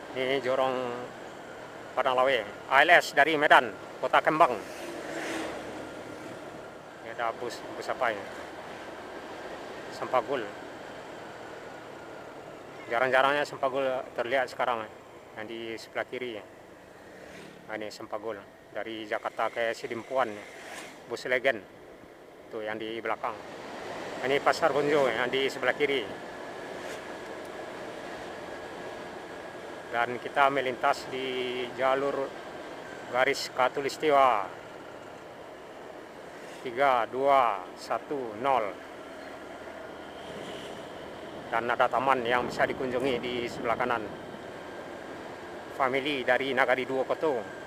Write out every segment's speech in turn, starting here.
Ini Jorong Padang Lawe. ALS dari Medan, Kota Kembang. Ini ada bus apa ya? Sempagul. Jarang-jarangnya Sempagul terlihat sekarang, yang di sebelah kiri. Nah, ini Sempagul dari Jakarta ke Sidimpuan, bus Legend tuh yang di belakang. Ini Pasar Bonjo yang di sebelah kiri. Dan kita melintas di jalur garis khatulistiwa 3210, dan ada taman yang bisa dikunjungi di sebelah kanan. Family dari Nagari Duo Koto.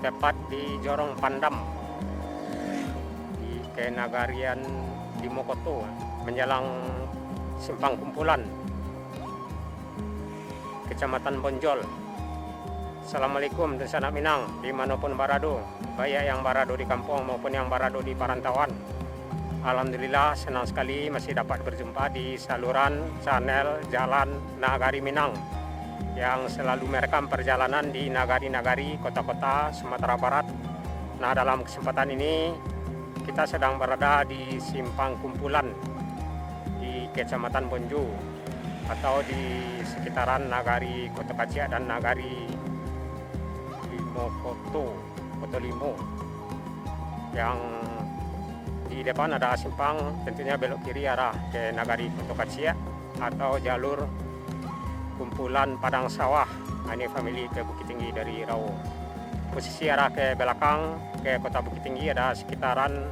Tepat di Jorong Pandam di Kenagarian di Mokoto, menjelang Simpang Kumpulan, Kecamatan Bonjol. Assalamualaikum dan sanak Minang dimanapun barado, baik yang barado di kampung maupun yang barado di perantauan. Alhamdulillah senang sekali masih dapat berjumpa di saluran channel Jalan Nagari Minang yang selalu merekam perjalanan di nagari-nagari kota-kota Sumatera Barat. Nah, dalam kesempatan ini kita sedang berada di Simpang Kumpulan di Kecamatan Bonjo atau di sekitaran Nagari Kota Kacia dan Nagari Limokoto, Koto Limo. Yang di depan ada simpang, tentunya belok kiri arah ke Nagari Kota Kacia atau jalur Kumpulan Padang Sawah. Nah, ini family ke Bukit Tinggi dari Rawo. Posisi arah ke belakang ke Kota Bukit Tinggi ada sekitaran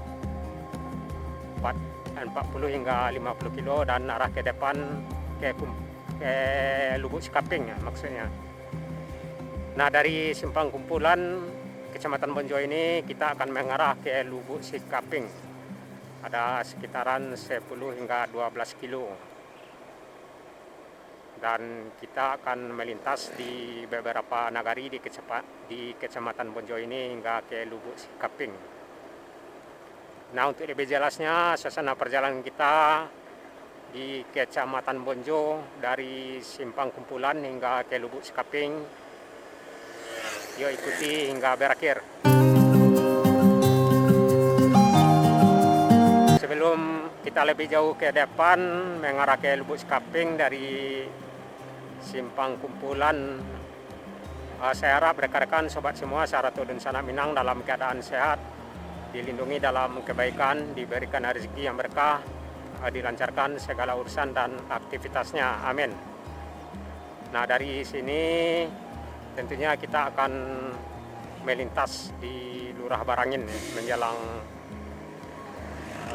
40 hingga 50 kilo, dan arah ke depan ke Lubuk Sikaping maksudnya. Nah, dari Simpang Kumpulan Kecamatan Bonjo ini kita akan mengarah ke Lubuk Sikaping. Ada sekitaran 10 hingga 12 kilo. Dan kita akan melintas di beberapa nagari di Kecamatan Bonjo ini hingga ke Lubuk Sikaping. Nah, untuk lebih jelasnya suasana perjalanan kita di Kecamatan Bonjo dari Simpang Kumpulan hingga ke Lubuk Sikaping, yuk ikuti hingga berakhir. Sebelum kita lebih jauh ke depan mengarah ke Lubuk Sikaping dari Simpang Kumpulan, saya harap rekan-rekan sobat semua Sarato dan sanak Minang dalam keadaan sehat, dilindungi dalam kebaikan, diberikan rezeki yang berkah, dilancarkan segala urusan dan aktivitasnya, amin. Nah, dari sini tentunya kita akan melintas di Lurah Barangin menjelang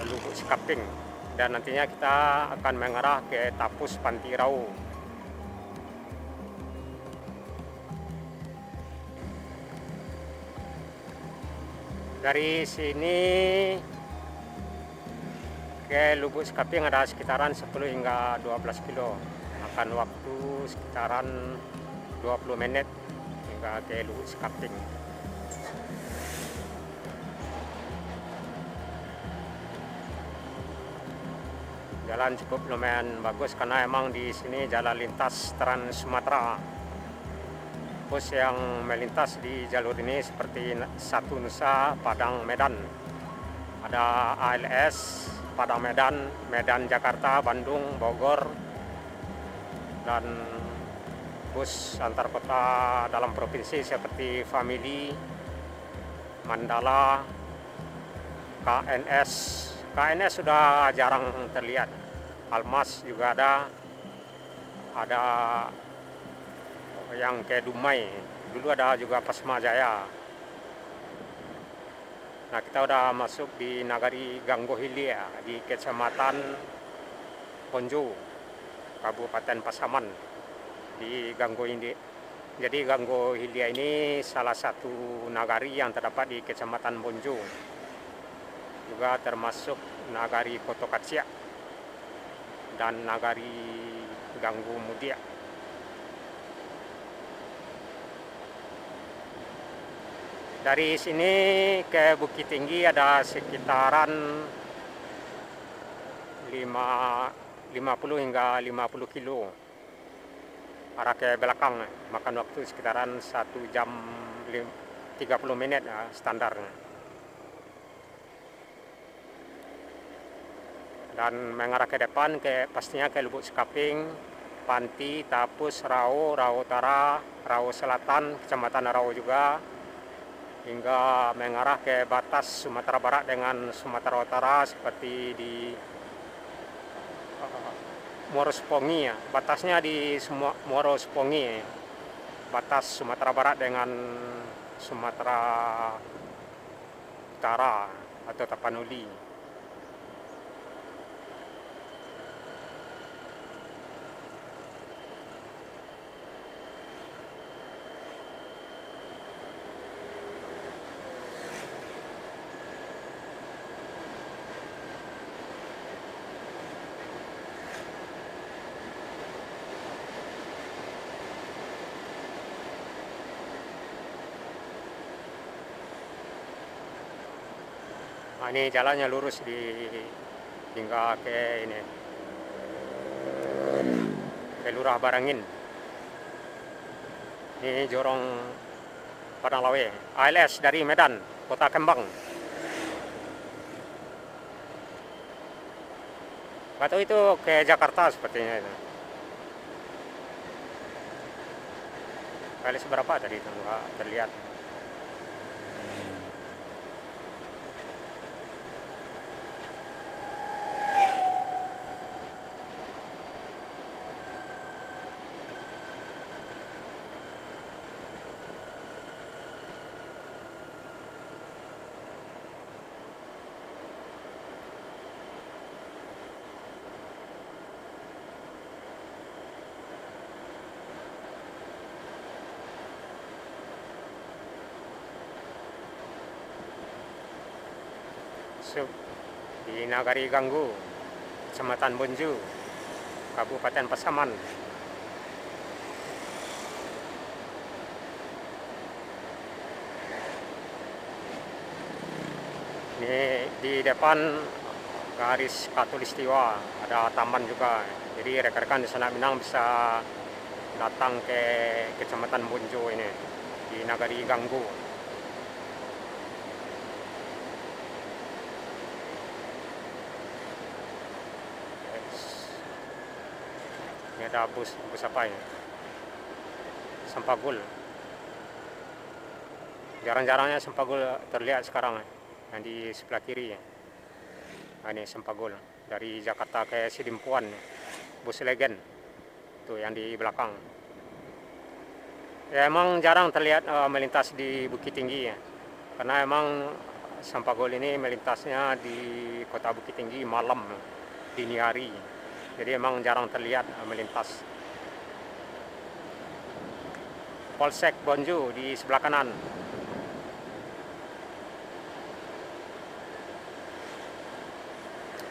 Lubuk Sikaping, dan nantinya kita akan mengarah ke Tapus Pantirau. Dari sini ke Lubuk Sikaping ada sekitaran 10 hingga 12 kilo. Akan waktu sekitaran 20 menit hingga ke Lubuk Sikaping. Jalan cukup lumayan bagus karena emang di sini jalan lintas Trans Sumatera. Bus yang melintas di jalur ini seperti Satu Nusa, Padang, Medan. Ada ALS, Padang, Medan, Medan, Jakarta, Bandung, Bogor, dan bus antar kota dalam provinsi seperti Family, Mandala, KNS. KNS sudah jarang terlihat. Almas juga ada yang ke Dumai, dulu ada juga Pasma Jaya. Nah, kita udah masuk di Nagari Ganggohilia di Kecamatan Bonjo, Kabupaten Pasaman di Ganggohilia. Jadi Ganggo Hilya ini salah satu nagari yang terdapat di Kecamatan Bonjo, juga termasuk nagari Kotokatsia dan nagari Ganggo Mudia. Dari sini ke Bukit Tinggi ada sekitaran 50 hingga 50 kilo arah ke belakang, makan waktu sekitaran 1 jam 30 menit standar. Dan mengarah ke depan pastinya ke Lubuk Sekaping, Panti, Tapus, Rau, Rau Utara, Rau Selatan, Kecamatan Rau juga, hingga mengarah ke batas Sumatera Barat dengan Sumatera Utara seperti di Muaro Spongi ya. Batasnya di Muaro Spongi ya. Batas Sumatera Barat dengan Sumatera Utara atau Tapanuli. Nah, ini jalannya lurus hingga ke ini ke Lurah Barangin. Ini Jorong Padang Lawe, ALS dari Medan, Kota Kembang. Atau itu ke Jakarta sepertinya itu. Kali seberapa tadi itu nggak terlihat. Di Nagari Ganggo, Kecamatan Bonjo, Kabupaten Pasaman. Ini di depan garis Katulistiwa ada taman juga. Jadi rekan-rekan di Sanak Minang bisa datang ke Kecamatan Bonjo ini di Nagari Ganggo. Ini ada bus apa ya? Sampagul. Jarang-jarangnya Sampagul terlihat sekarang yang di sebelah kiri ya. Nah, ini Sampagul dari Jakarta ke Sidimpuan, bus Legend tuh yang di belakang. Ya emang jarang terlihat melintas di Bukit Tinggi ya, karena emang Sampagul ini melintasnya di Kota Bukit Tinggi malam, dini hari. Jadi emang jarang terlihat melintas. Polsek Bonjo di sebelah kanan.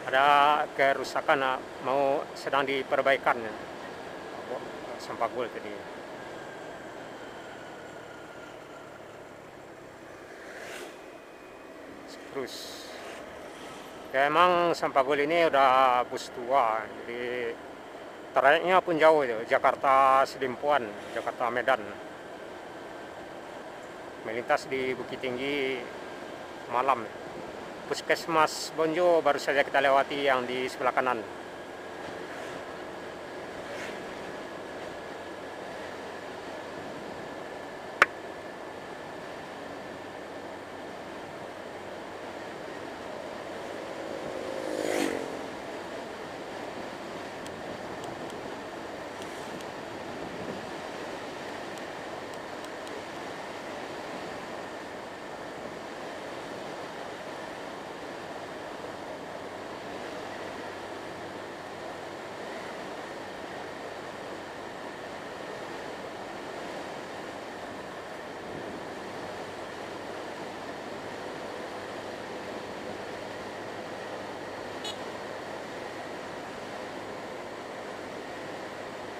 Ada kerusakan sedang diperbaikan Sampagul tadi. Terus ya emang Sampagul ini udah bus tua, jadi trayeknya pun jauh itu, Jakarta Sidimpuan, Jakarta Medan. Melintas di Bukit Tinggi malam. Puskesmas Bonjo baru saja kita lewati yang di sebelah kanan.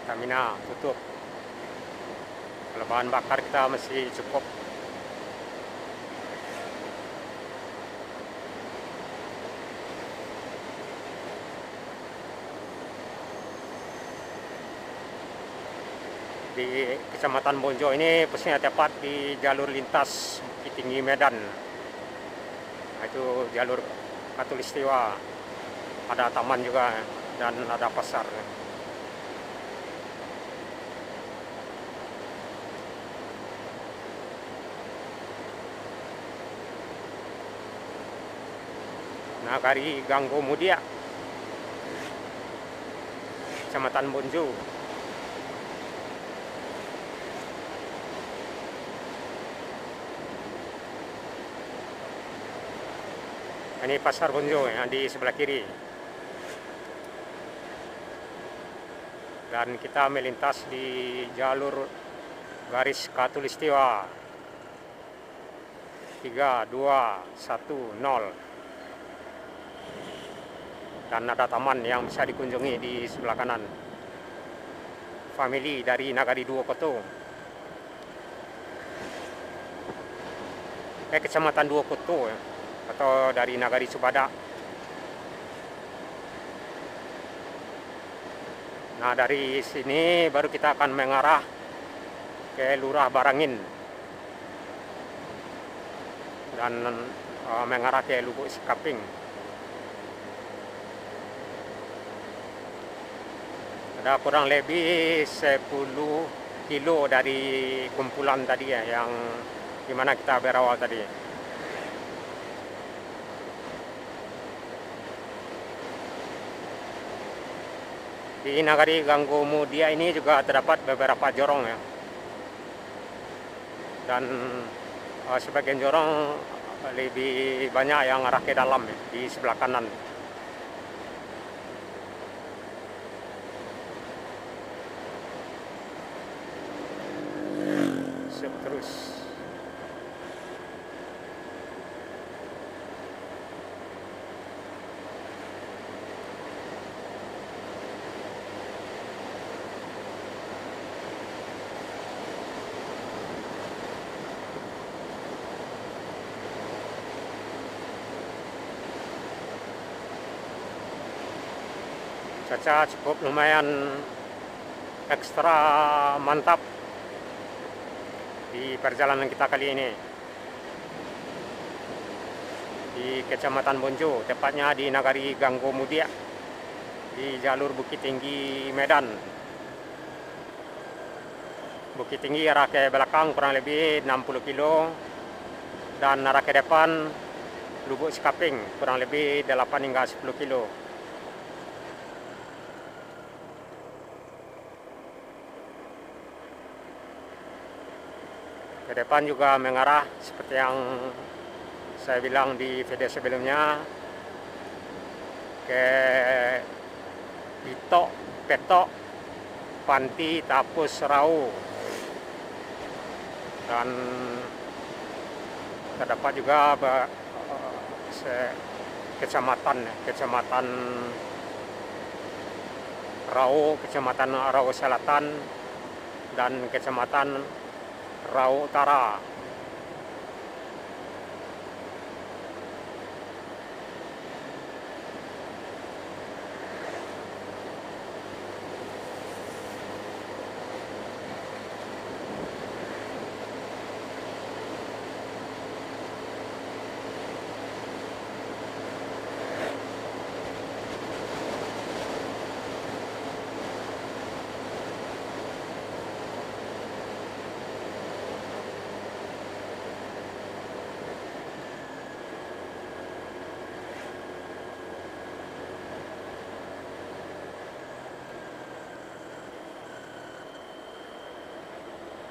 Pertamina tutup. Kalau bahan bakar kita masih cukup. Di Kecamatan Bonjo ini posisinya tepat di jalur lintas Bukit Tinggi Medan. Nah, itu jalur Katulistiwa. Ada taman juga dan ada pasar. Nagari Ganggo Mudia, Kecamatan Bonjo. Ini pasar Bonjo yang di sebelah kiri. Dan kita melintas di jalur garis Katulistiwa 3210. Dan ada taman yang bisa dikunjungi di sebelah kanan. Family dari Nagari Duokoto. Kecamatan Duokoto ya, atau dari Nagari Subada. Nah, dari sini baru kita akan mengarah ke Lurah Barangin dan mengarah ke Lubuk Sikaping. Ada kurang lebih 10 kilo dari kumpulan tadi ya, yang dimana kita berawal tadi. Di Nagari Ganggo Mudia ini juga terdapat beberapa jorong ya. Dan sebagian jorong lebih banyak yang arah ke dalam ya, di sebelah kanan. Terus cuaca cukup lumayan ekstra mantap di perjalanan kita kali ini di Kecamatan Bonjo, tepatnya di Nagari Ganggo Mudia di jalur Bukit Tinggi Medan. Bukit Tinggi arah ke belakang kurang lebih 60 kilo dan arah ke depan Lubuk Sikaping kurang lebih 8 hingga 10 kilo. Ke depan juga mengarah seperti yang saya bilang di video sebelumnya ke Pitok, Petok, Panti, Tapus, Rau. Dan terdapat juga kecamatan Rau, Kecamatan Rau Selatan, dan Kecamatan Rau Utara.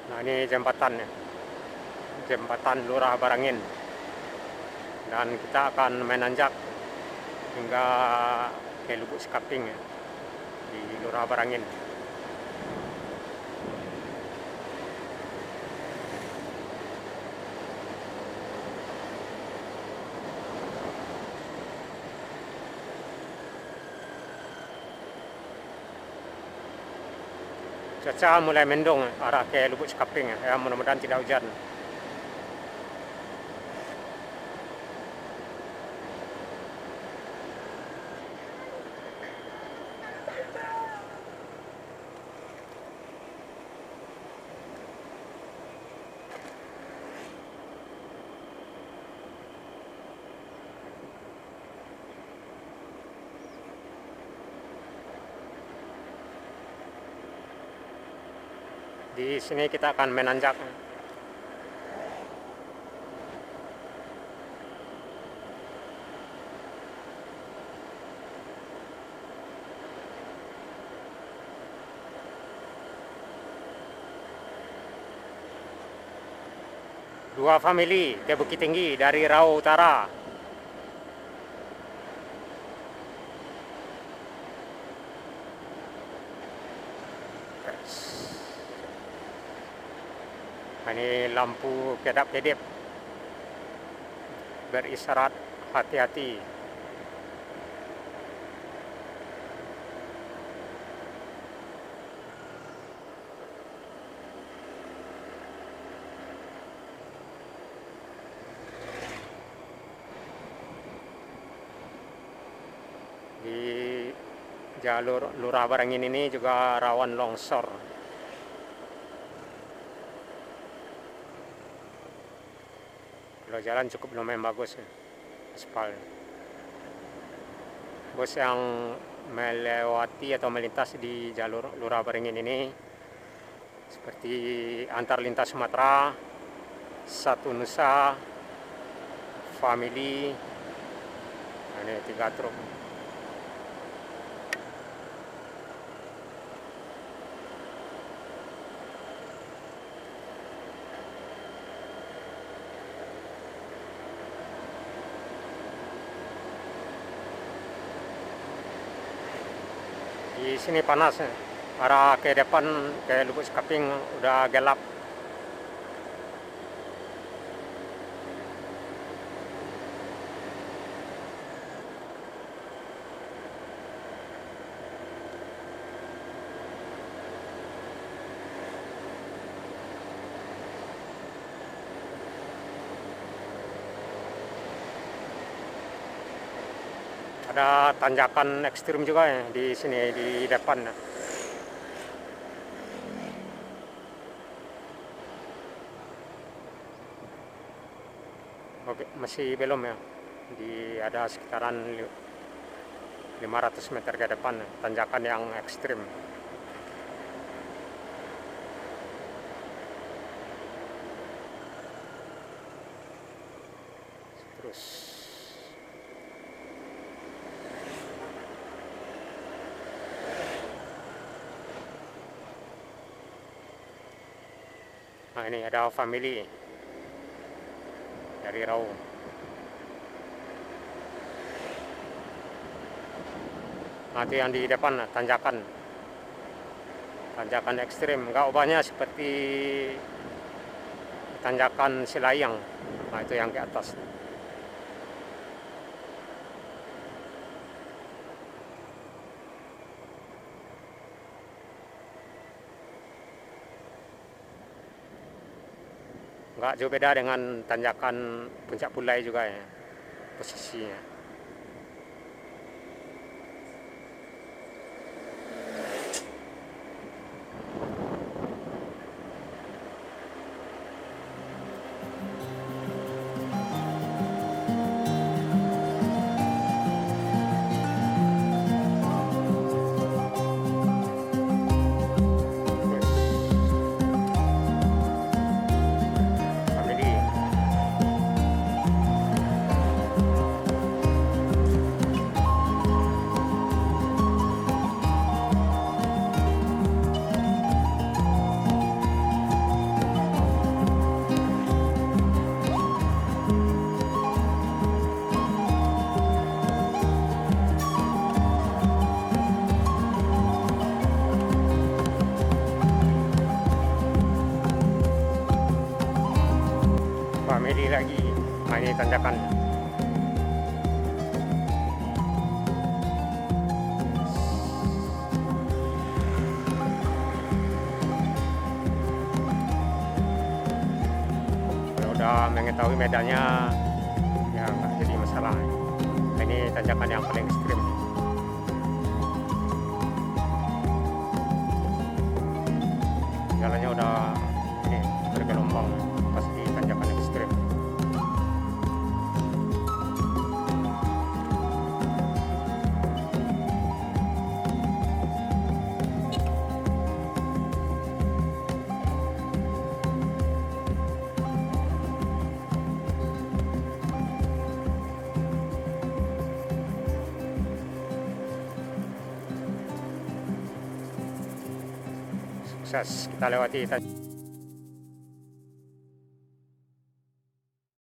Nah, ini jembatannya, jembatan Lurah Barangin, dan kita akan menanjak hingga ke Lubuk Sikaping ya, di Lurah Barangin. Cuaca mulai mendung arah ke Lubuk Sekaping ya, mudah-mudahan tidak hujan. Di sini kita akan menanjak. Dua famili ke Bukit Tinggi dari Rau Utara. Ini lampu kedap-kedip berisyarat hati-hati. Di jalur Lurah Barangin ini juga rawan longsor. Kalau jalan cukup lumayan bagus, aspal. Bos yang melewati atau melintas di jalur Lurah Barangin ini seperti antar lintas Sumatera, Satu Nusa, famili, ini 3 truk. Di sini panas, arah ke depan ke Lubuk Sekaping udah gelap. Ada tanjakan ekstrim juga ya di sini di depan. Oke, masih belum ya. Ada sekitaran 500 meter ke depan tanjakan yang ekstrim. Terus nah, ini ada famili dari Rau. Nanti yang di depan tanjakan ekstrim, nggak ubahnya seperti tanjakan Silayang. Nah, itu yang ke atas. Nggak jauh beda dengan tanjakan Puncak Pulai juga ya posisinya. Famili. Famili lagi. Nah, ini tanjakan. udah mengetahui medannya ya nggak jadi masalah. Ini tanjakan yang paling ekstrim. Jalannya udah ini bergelombang pas di tanjakan ekstrim. Sukses kita lewati